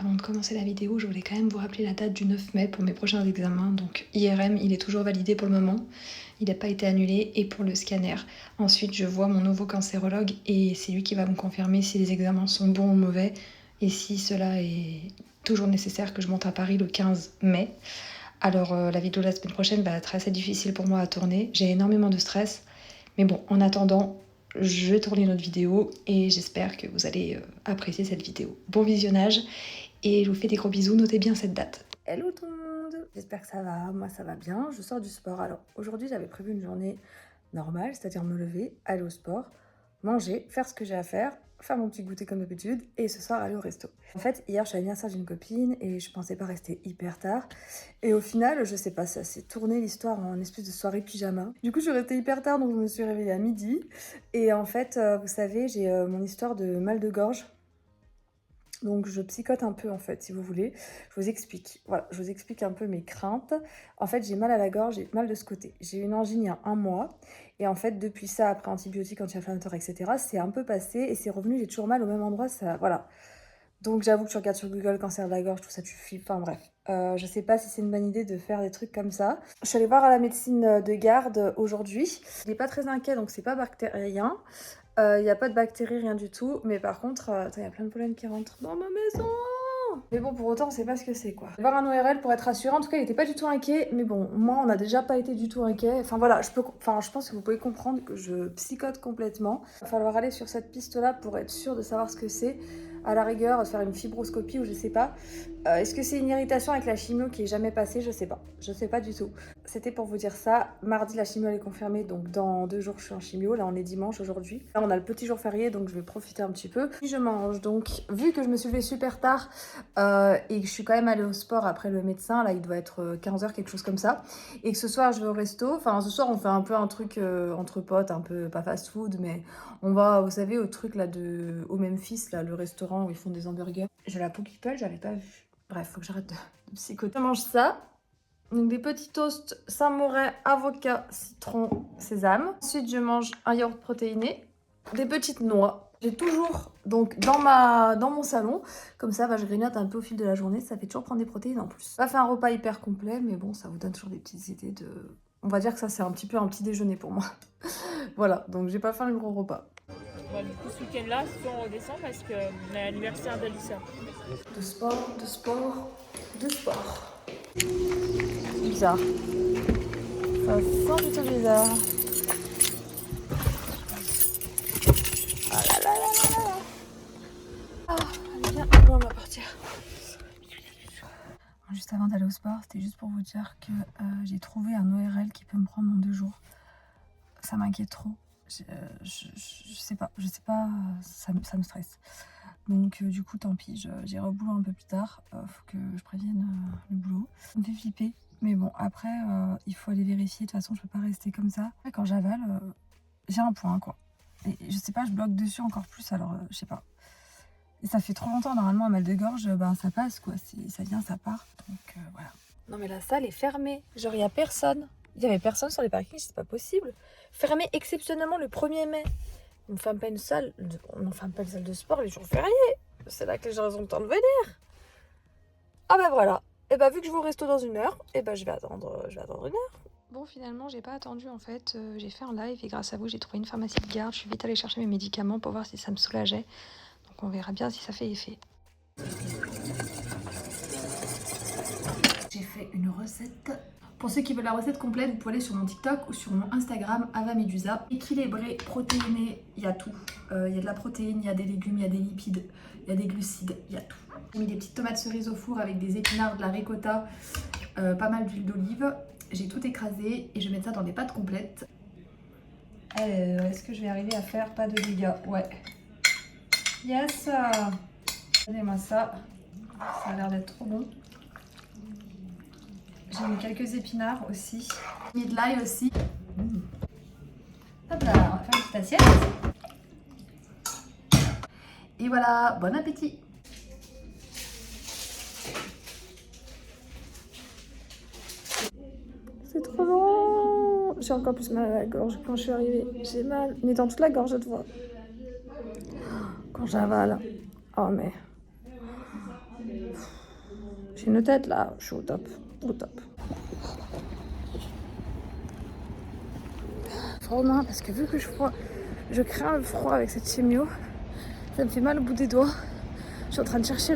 avant de commencer la vidéo, je voulais quand même vous rappeler la date du 9 mai pour mes prochains examens. Donc IRM, il est toujours validé pour le moment. Il n'a pas été annulé. Et pour le scanner, ensuite je vois mon nouveau cancérologue et c'est lui qui va me confirmer si les examens sont bons ou mauvais et si cela est toujours nécessaire que je monte à Paris le 15 mai. Alors la vidéo de la semaine prochaine va être assez difficile pour moi à tourner. J'ai énormément de stress. Mais bon, en attendant, je vais tourner notre vidéo et j'espère que vous allez apprécier cette vidéo. Bon visionnage et je vous fais des gros bisous, notez bien cette date. Hello tout le monde, j'espère que ça va, moi ça va bien, je sors du sport. Alors aujourd'hui j'avais prévu une journée normale, c'est-à-dire me lever, aller au sport, manger, faire ce que j'ai à faire mon petit goûter comme d'habitude et ce soir aller au resto. En fait, hier je suis allée à l'anniversaire d'une copine et je pensais pas rester hyper tard. Et au final, je sais pas, ça s'est tourné l'histoire en espèce de soirée pyjama. Du coup, je suis restée hyper tard donc je me suis réveillée à midi. Et en fait, vous savez, j'ai mon histoire de mal de gorge. Donc je psychote un peu en fait, si vous voulez. Je vous explique. Voilà, je vous explique un peu mes craintes. En fait, j'ai mal à la gorge, j'ai mal de ce côté. J'ai eu une angine il y a 1 mois. Et en fait, depuis ça, après antibiotiques, anti-inflammatoires, etc., c'est un peu passé et c'est revenu. J'ai toujours mal au même endroit. Ça, voilà. Donc j'avoue que tu regardes sur Google cancer de la gorge, tout ça, tu flippes. Enfin bref. Je sais pas si c'est une bonne idée de faire des trucs comme ça. Je suis allée voir à la médecine de garde aujourd'hui. Il n'est pas très inquiet, donc c'est pas bactérien. Il n'y a pas de bactéries, rien du tout. Mais par contre, il y a plein de pollen qui rentrent dans ma maison. Mais bon, pour autant, on sait pas ce que c'est, quoi. Je vais voir un ORL pour être rassurant. En tout cas, il était pas du tout inquiet. Mais bon, moi, on n'a déjà pas été du tout inquiet. Enfin voilà, je pense que vous pouvez comprendre que je psychote complètement. Il va falloir aller sur cette piste-là pour être sûr de savoir ce que c'est. À la rigueur, faire une fibroscopie ou je sais pas. Est-ce que c'est une irritation avec la chimio qui est jamais passée? Je sais pas. Je sais pas du tout. C'était pour vous dire ça. Mardi, la chimio elle est confirmée, donc dans 2 jours, je suis en chimio. Là, on est dimanche aujourd'hui. Là, on a le petit jour férié, donc je vais profiter un petit peu. Puis je mange. Donc, vu que je me suis levée super tard et que je suis quand même allée au sport après le médecin, là, il doit être 15h, quelque chose comme ça. Et que ce soir, je vais au resto. Enfin, ce soir, on fait un peu un truc entre potes, un peu pas fast-food, mais on va, vous savez, au truc là au Memphis, là, le restaurant où ils font des hamburgers. J'ai la peau qui pèle, j'avais pas vu. Bref, faut que j'arrête de psychoter. Je mange ça. Donc des petits toasts Saint-Morin, avocat, citron, sésame. Ensuite, je mange un yaourt protéiné, des petites noix. J'ai toujours, donc dans mon salon, comme ça, je grignote un peu au fil de la journée. Ça fait toujours prendre des protéines en plus. Pas fait un repas hyper complet, mais bon, ça vous donne toujours des petites idées de... On va dire que ça, c'est un petit peu un petit déjeuner pour moi. Voilà, donc j'ai pas fait un gros repas. Bah, du coup, ce week-end-là, si on redescend parce qu'on est à l'anniversaire d'Alissa. De sport, de sport, de sport. C'est bizarre. Ça sent plutôt bizarre. Ah là là là là là. Ah, allez bien, on va partir. Juste avant d'aller au sport, c'était juste pour vous dire que j'ai trouvé un ORL qui peut me prendre en 2 jours. Ça m'inquiète trop. Je sais pas, ça me stresse. Donc du coup, tant pis, j'irai au boulot un peu plus tard. Faut que je prévienne le boulot. Ça me fait flipper. Mais bon, après, il faut aller vérifier. De toute façon, je peux pas rester comme ça. Quand j'avale, j'ai un point, quoi. Et je sais pas, je bloque dessus encore plus, alors je sais pas. Et ça fait trop longtemps, normalement, un mal de gorge, ça passe, quoi. Ça vient, ça part. Donc voilà. Non, mais la salle est fermée. Genre, il y a personne. Il y avait personne sur les parkings, c'est pas possible. Fermé exceptionnellement le 1er mai. On ne ferme pas une salle, on ferme pas une salle de sport les jours fériés. C'est là que les gens ont le temps de venir. Ah ben voilà. Et vu que je vais au resto dans 1 heure, je vais attendre 1 heure. Bon, finalement, j'ai pas attendu en fait. J'ai fait un live et grâce à vous, j'ai trouvé une pharmacie de garde. Je suis vite allée chercher mes médicaments pour voir si ça me soulageait. Donc on verra bien si ça fait effet. J'ai fait une recette. Pour ceux qui veulent la recette complète, vous pouvez aller sur mon TikTok ou sur mon Instagram, Ava Medusa. Équilibré, protéiné, il y a tout. Il y a de la protéine, il y a des légumes, il y a des lipides, il y a des glucides, il y a tout. J'ai mis des petites tomates cerises au four avec des épinards, de la ricotta, pas mal d'huile d'olive. J'ai tout écrasé et je vais mettre ça dans des pâtes complètes. Alors, est-ce que je vais arriver à faire pas de dégâts? Ouais. Yes. Donnez-moi ça. Ça a l'air d'être trop bon. J'ai mis quelques épinards aussi. J'ai mis de l'ail aussi. Hop là, on va faire une petite assiette. Et voilà, bon appétit. C'est trop long. J'ai encore plus mal à la gorge quand je suis arrivée. J'ai mal, mais dans toute la gorge, je vois. Quand j'avale. Oh mais... J'ai une tête là, je suis au top, au top. Froid aux mains parce que vu que je crains le froid avec cette chimio, ça me fait mal au bout des doigts. Je suis en train de chercher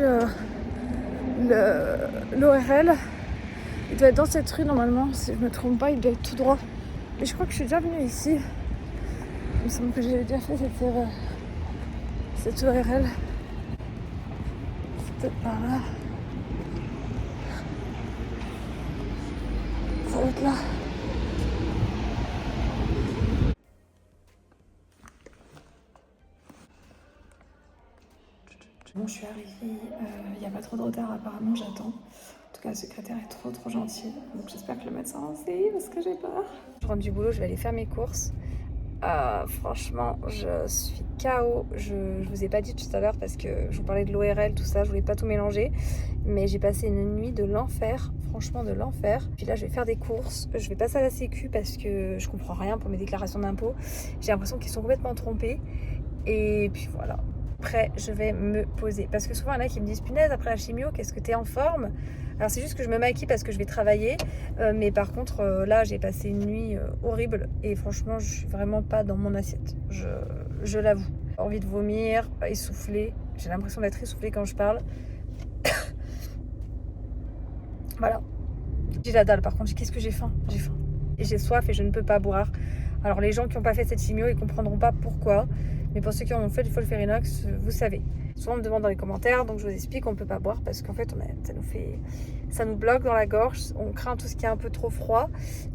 l'ORL. Il doit être dans cette rue normalement, si je me trompe pas, il doit être tout droit. Mais je crois que je suis déjà venue ici. Il me semble que j'ai déjà fait cette ORL. C'est peut-être par là. Ça va être là. Bon, je suis arrivée, il n'y a pas trop de retard apparemment, j'attends. En tout cas, la secrétaire est trop gentille. Donc j'espère que le médecin va essayer parce que j'ai peur. Je rentre du boulot, je vais aller faire mes courses. Franchement, je suis KO. Je vous ai pas dit tout à l'heure parce que je vous parlais de l'ORL, tout ça, je voulais pas tout mélanger. Mais j'ai passé une nuit de l'enfer, franchement de l'enfer. Puis là, je vais faire des courses. Je vais passer à la Sécu parce que je comprends rien pour mes déclarations d'impôts. J'ai l'impression qu'ils sont complètement trompés. Et puis voilà. Après, je vais me poser. Parce que souvent, il y en a qui me disent, punaise, après la chimio, qu'est-ce que t'es en forme? Alors, c'est juste que je me maquille parce que je vais travailler. Mais par contre, là, j'ai passé une nuit horrible. Et franchement, je suis vraiment pas dans mon assiette. Je l'avoue. Envie de vomir, essoufflée. J'ai l'impression d'être essoufflée quand je parle. Voilà. J'ai la dalle, par contre. Qu'est-ce que j'ai faim? J'ai faim. Et j'ai soif et je ne peux pas boire. Alors, les gens qui n'ont pas fait cette chimio, ils comprendront pas pourquoi. Mais pour ceux qui ont fait du Folférinox, vous savez. Souvent on me demande dans les commentaires, donc je vous explique qu'on ne peut pas boire parce qu'en fait ça nous bloque dans la gorge, on craint tout ce qui est un peu trop froid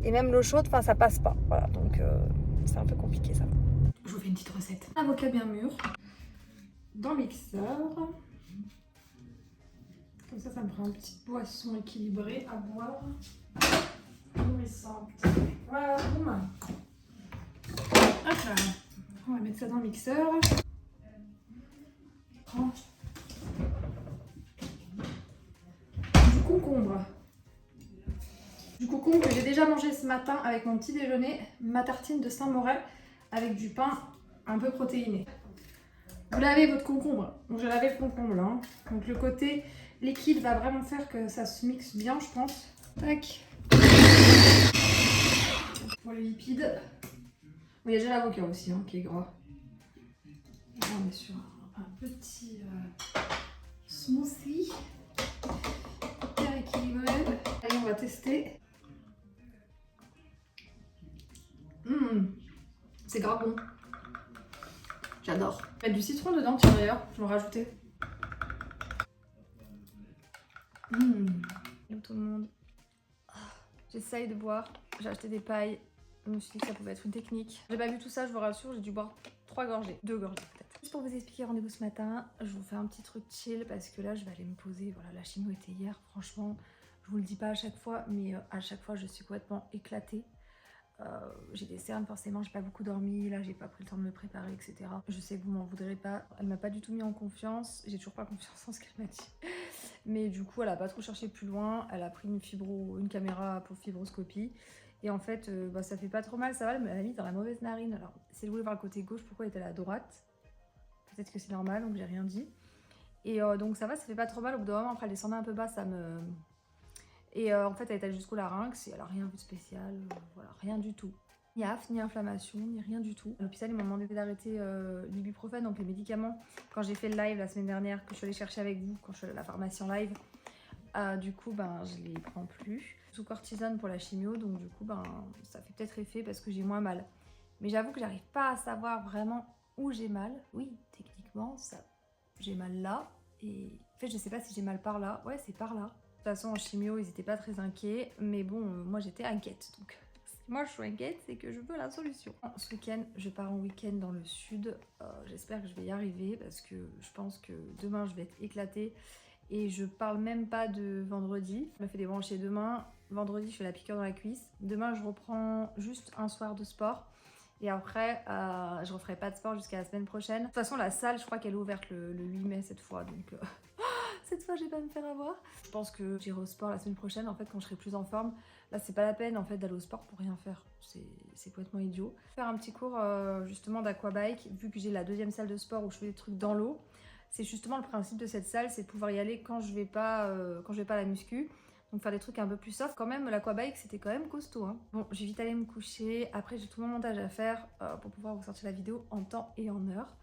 et même l'eau chaude, ça passe pas. Voilà, donc c'est un peu compliqué ça. Je vous fais une petite recette. Avocat bien mûr dans le mixeur. Comme ça me fera une petite boisson équilibrée à boire. Nourrissante. Voilà, boum. Hop là. On va mettre ça dans le mixeur. Prends du concombre. Du concombre que j'ai déjà mangé ce matin avec mon petit déjeuner, ma tartine de Saint-Morel avec du pain un peu protéiné. Vous lavez votre concombre. Donc j'ai lavé le concombre là. Donc le côté liquide va vraiment faire que ça se mixe bien, je pense. Tac. Pour les lipides. Bon, il y a déjà l'avocat aussi qui est gras. Là, on est sur un petit smoothie hyper équilibré. Allez, on va tester. C'est grave bon. J'adore. Mettre du citron dedans, tiens d'ailleurs, je vais en rajouter. Hello tout le monde. J'essaye de boire. J'ai acheté des pailles. Je me suis dit que ça pouvait être une technique. J'ai pas vu tout ça, je vous rassure, j'ai dû boire 3 gorgées. 2 gorgées peut-être. Juste pour vous expliquer rendez-vous ce matin, je vous fais un petit truc chill parce que là je vais aller me poser. Voilà, la chimio était hier, franchement, je vous le dis pas à chaque fois, mais à chaque fois je suis complètement éclatée. J'ai des cernes forcément, j'ai pas beaucoup dormi, là j'ai pas pris le temps de me préparer, etc. Je sais que vous m'en voudrez pas, elle m'a pas du tout mis en confiance, j'ai toujours pas confiance en ce qu'elle m'a dit. Mais du coup elle a pas trop cherché plus loin, elle a pris une caméra pour fibroscopie. Et en fait, ça fait pas trop mal, ça va, elle m'a mis dans la mauvaise narine. Alors, si elle voulait voir le côté gauche, pourquoi elle était à la droite? Peut-être que c'est normal, donc j'ai rien dit. Et donc ça va, ça fait pas trop mal. Au bout d'un moment, après elle descendait un peu bas, ça me... Et en fait, elle est allée jusqu'au larynx et elle a rien vu de spécial, voilà, rien du tout. Ni afte, ni inflammation, ni rien du tout. À l'hôpital, ils m'ont demandé d'arrêter l'ibuprofène, donc les médicaments. Quand j'ai fait le live la semaine dernière, que je suis allée chercher avec vous, quand je suis allée à la pharmacie en live, du coup, je les prends plus. Sous cortisone pour la chimio, donc du coup, ça fait peut-être effet parce que j'ai moins mal. Mais j'avoue que j'arrive pas à savoir vraiment où j'ai mal. Oui, techniquement, j'ai mal là. Et en fait, je sais pas si j'ai mal par là. Ouais, c'est par là. De toute façon, en chimio, ils étaient pas très inquiets. Mais bon, moi, j'étais inquiète. Donc, si moi, je suis inquiète, c'est que je veux la solution. Ce week-end, je pars en week-end dans le sud. J'espère que je vais y arriver parce que je pense que demain, je vais être éclatée. Et je parle même pas de vendredi. Je me fais débrancher demain. Vendredi, je fais la piqûre dans la cuisse. Demain, je reprends juste un soir de sport. Et après, je referai pas de sport jusqu'à la semaine prochaine. De toute façon, la salle, je crois qu'elle est ouverte le 8 mai cette fois. Donc, cette fois, je vais pas me faire avoir. Je pense que j'irai au sport la semaine prochaine, en fait, quand je serai plus en forme. Là, c'est pas la peine, en fait, d'aller au sport pour rien faire. C'est complètement idiot. Faire un petit cours, justement, d'aquabike, vu que j'ai la deuxième salle de sport où je fais des trucs dans l'eau. C'est justement le principe de cette salle, c'est de pouvoir y aller quand je vais pas à la muscu. Donc faire des trucs un peu plus soft. Quand même, l'aquabike, c'était quand même costaud. Hein. Bon, j'ai vite allé me coucher. Après, j'ai tout mon montage à faire pour pouvoir vous sortir la vidéo en temps et en heure.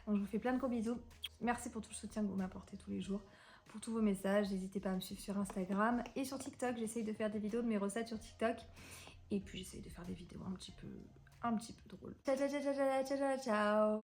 Donc je vous fais plein de gros bisous. Merci pour tout le soutien que vous m'apportez tous les jours. Pour tous vos messages, n'hésitez pas à me suivre sur Instagram et sur TikTok. J'essaye de faire des vidéos de mes recettes sur TikTok. Et puis j'essaye de faire des vidéos un petit peu drôles. Ciao, ciao, ciao, ciao, ciao, ciao, ciao.